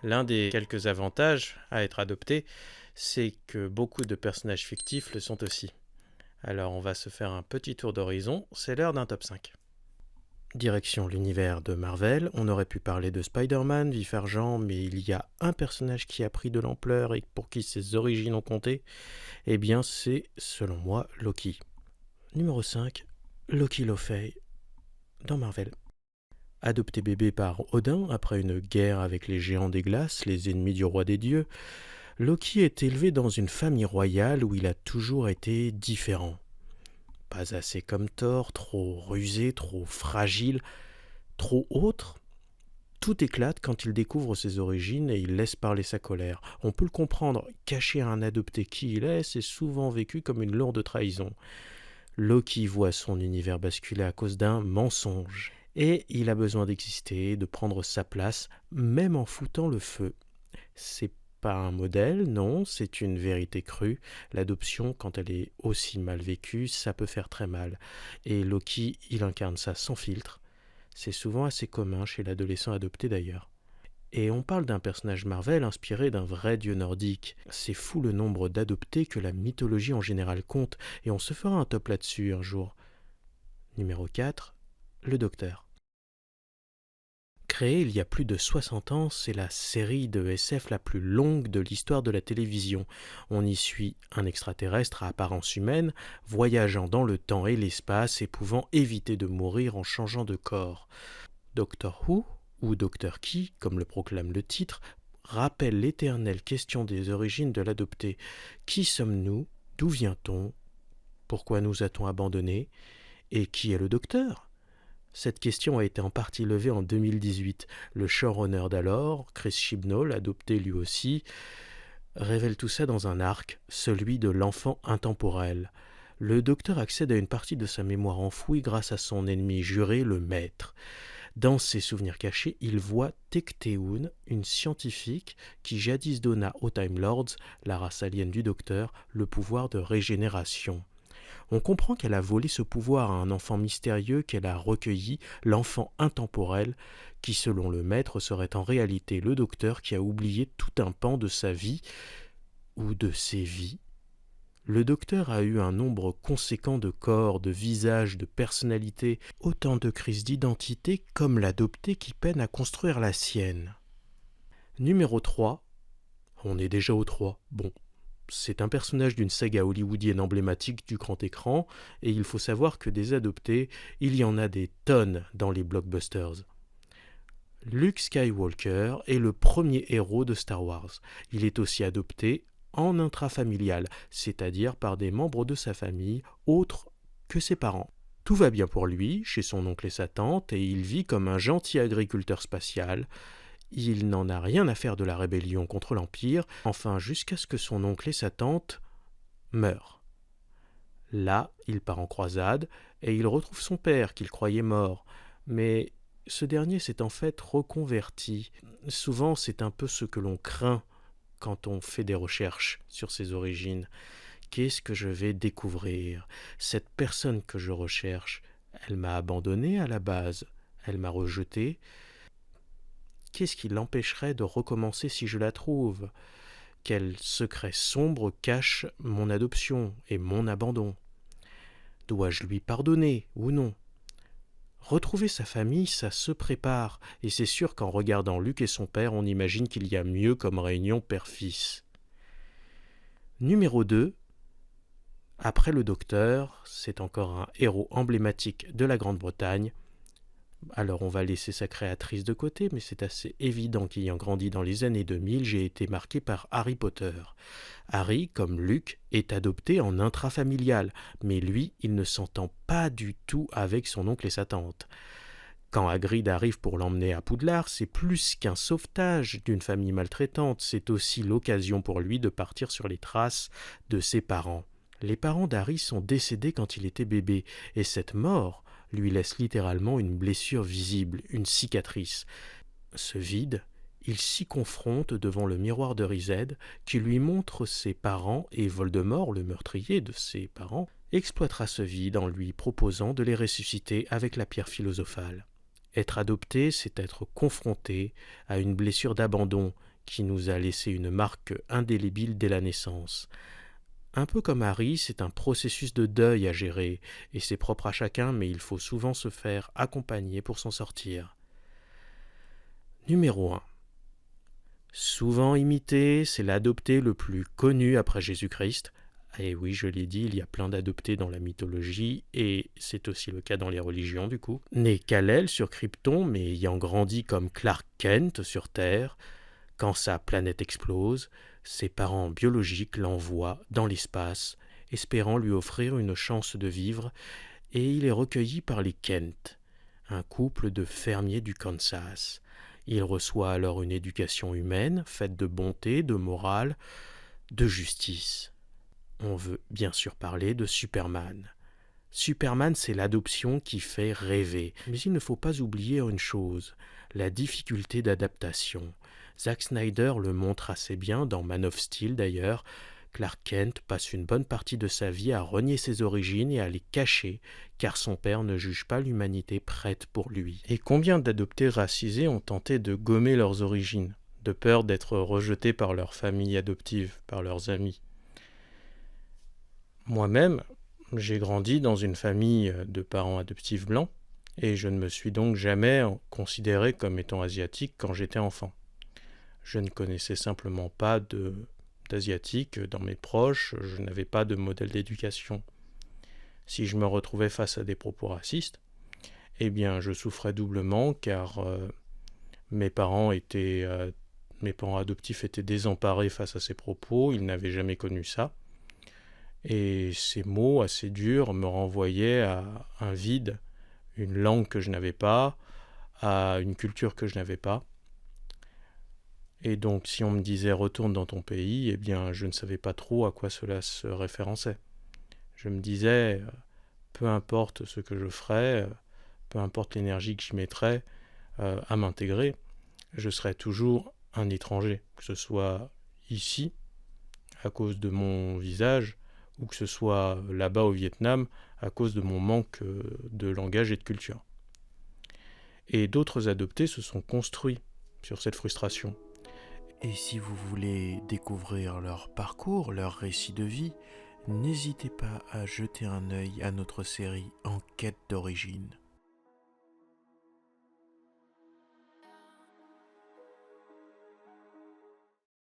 L'un des quelques avantages à être adopté, c'est que beaucoup de personnages fictifs le sont aussi. Alors on va se faire un petit tour d'horizon, c'est l'heure d'un top 5. Direction l'univers de Marvel, on aurait pu parler de Spider-Man, Vif Argent, mais il y a un personnage qui a pris de l'ampleur et pour qui ses origines ont compté, eh bien c'est, selon moi, Loki. Numéro 5, Loki Lofey, dans Marvel. Adopté bébé par Odin après une guerre avec les géants des glaces, les ennemis du roi des dieux, Loki est élevé dans une famille royale où il a toujours été différent. Pas assez comme Thor, trop rusé, trop fragile, trop autre. Tout éclate quand il découvre ses origines et il laisse parler sa colère. On peut le comprendre, cacher à un adopté qui il est, c'est souvent vécu comme une lourde trahison. Loki voit son univers basculer à cause d'un mensonge. Et il a besoin d'exister, de prendre sa place, même en foutant le feu. C'est pas un modèle, non, c'est une vérité crue. L'adoption, quand elle est aussi mal vécue, ça peut faire très mal. Et Loki, il incarne ça sans filtre. C'est souvent assez commun chez l'adolescent adopté d'ailleurs. Et on parle d'un personnage Marvel inspiré d'un vrai dieu nordique. C'est fou le nombre d'adoptés que la mythologie en général compte, et on se fera un top là-dessus un jour. Numéro 4, le Docteur. Créée il y a plus de 60 ans, c'est la série de SF la plus longue de l'histoire de la télévision. On y suit un extraterrestre à apparence humaine, voyageant dans le temps et l'espace et pouvant éviter de mourir en changeant de corps. Doctor Who, ou Docteur Qui, comme le proclame le titre, rappelle l'éternelle question des origines de l'adopté. Qui sommes-nous? D'où vient-on? Pourquoi nous a-t-on abandonnés? Et qui est le docteur? Cette question a été en partie levée en 2018. Le showrunner d'alors, Chris Chibnall, adopté lui aussi, révèle tout ça dans un arc, celui de l'enfant intemporel. Le docteur accède à une partie de sa mémoire enfouie grâce à son ennemi juré, le maître. Dans ses souvenirs cachés, il voit Tecteun, une scientifique qui jadis donna aux Time Lords, la race alien du docteur, le pouvoir de régénération. On comprend qu'elle a volé ce pouvoir à un enfant mystérieux qu'elle a recueilli, l'enfant intemporel, qui selon le maître serait en réalité le docteur qui a oublié tout un pan de sa vie ou de ses vies. Le docteur a eu un nombre conséquent de corps, de visages, de personnalités, autant de crises d'identité comme l'adopté qui peine à construire la sienne. Numéro 3. On est déjà au 3. Bon. C'est un personnage d'une saga hollywoodienne emblématique du grand écran, et il faut savoir que des adoptés, il y en a des tonnes dans les blockbusters. Luke Skywalker est le premier héros de Star Wars. Il est aussi adopté en intrafamilial, c'est-à-dire par des membres de sa famille autres que ses parents. Tout va bien pour lui, chez son oncle et sa tante, et il vit comme un gentil agriculteur spatial. Il n'en a rien à faire de la rébellion contre l'Empire, enfin jusqu'à ce que son oncle et sa tante meurent. Là, il part en croisade, et il retrouve son père qu'il croyait mort. Mais ce dernier s'est en fait reconverti. Souvent, c'est un peu ce que l'on craint quand on fait des recherches sur ses origines. Qu'est-ce que je vais découvrir? Cette personne que je recherche, elle m'a abandonné à la base, elle m'a rejeté. Qu'est-ce qui l'empêcherait de recommencer si je la trouve? Quel secret sombre cache mon adoption et mon abandon? Dois-je lui pardonner ou non? Retrouver sa famille, ça se prépare, et c'est sûr qu'en regardant Luke et son père, on imagine qu'il y a mieux comme réunion père-fils. Numéro 2. Après le docteur, c'est encore un héros emblématique de la Grande-Bretagne. Alors on va laisser sa créatrice de côté, mais c'est assez évident qu'ayant grandi dans les années 2000, j'ai été marqué par Harry Potter. Harry, comme Luke, est adopté en intrafamilial, mais lui, il ne s'entend pas du tout avec son oncle et sa tante. Quand Hagrid arrive pour l'emmener à Poudlard, c'est plus qu'un sauvetage d'une famille maltraitante, c'est aussi l'occasion pour lui de partir sur les traces de ses parents. Les parents d'Harry sont décédés quand il était bébé, et cette mort lui laisse littéralement une blessure visible, une cicatrice. Ce vide, il s'y confronte devant le miroir de Riséd qui lui montre ses parents et Voldemort, le meurtrier de ses parents, exploitera ce vide en lui proposant de les ressusciter avec la pierre philosophale. Être adopté, c'est être confronté à une blessure d'abandon qui nous a laissé une marque indélébile dès la naissance. Un peu comme Harry, c'est un processus de deuil à gérer, et c'est propre à chacun, mais il faut souvent se faire accompagner pour s'en sortir. Numéro 1. Souvent imité, c'est l'adopté le plus connu après Jésus-Christ. Et oui, je l'ai dit, il y a plein d'adoptés dans la mythologie, et c'est aussi le cas dans les religions du coup. Né Kal-El sur Krypton, mais ayant grandi comme Clark Kent sur Terre, quand sa planète explose, ses parents biologiques l'envoient dans l'espace, espérant lui offrir une chance de vivre, et il est recueilli par les Kent, un couple de fermiers du Kansas. Il reçoit alors une éducation humaine, faite de bonté, de morale, de justice. On veut bien sûr parler de Superman. Superman, c'est l'adoption qui fait rêver. Mais il ne faut pas oublier une chose, la difficulté d'adaptation. Zack Snyder le montre assez bien dans Man of Steel d'ailleurs. Clark Kent passe une bonne partie de sa vie à renier ses origines et à les cacher, car son père ne juge pas l'humanité prête pour lui. Et combien d'adoptés racisés ont tenté de gommer leurs origines, de peur d'être rejetés par leur famille adoptive, par leurs amis. Moi-même, j'ai grandi dans une famille de parents adoptifs blancs, et je ne me suis donc jamais considéré comme étant asiatique quand j'étais enfant. Je ne connaissais simplement pas d'asiatique dans mes proches, je n'avais pas de modèle d'éducation. Si je me retrouvais face à des propos racistes, eh bien je souffrais doublement car mes parents adoptifs étaient désemparés face à ces propos, ils n'avaient jamais connu ça. Et ces mots assez durs me renvoyaient à un vide, une langue que je n'avais pas, à une culture que je n'avais pas. Et donc, si on me disait « retourne dans ton pays », eh bien, je ne savais pas trop à quoi cela se référençait. Je me disais, peu importe ce que je ferais, peu importe l'énergie que j'y mettrais à m'intégrer, je serais toujours un étranger, que ce soit ici, à cause de mon visage, ou que ce soit là-bas au Vietnam, à cause de mon manque de langage et de culture. Et d'autres adoptés se sont construits sur cette frustration. Et si vous voulez découvrir leur parcours, leur récit de vie, n'hésitez pas à jeter un œil à notre série En quête d'origine.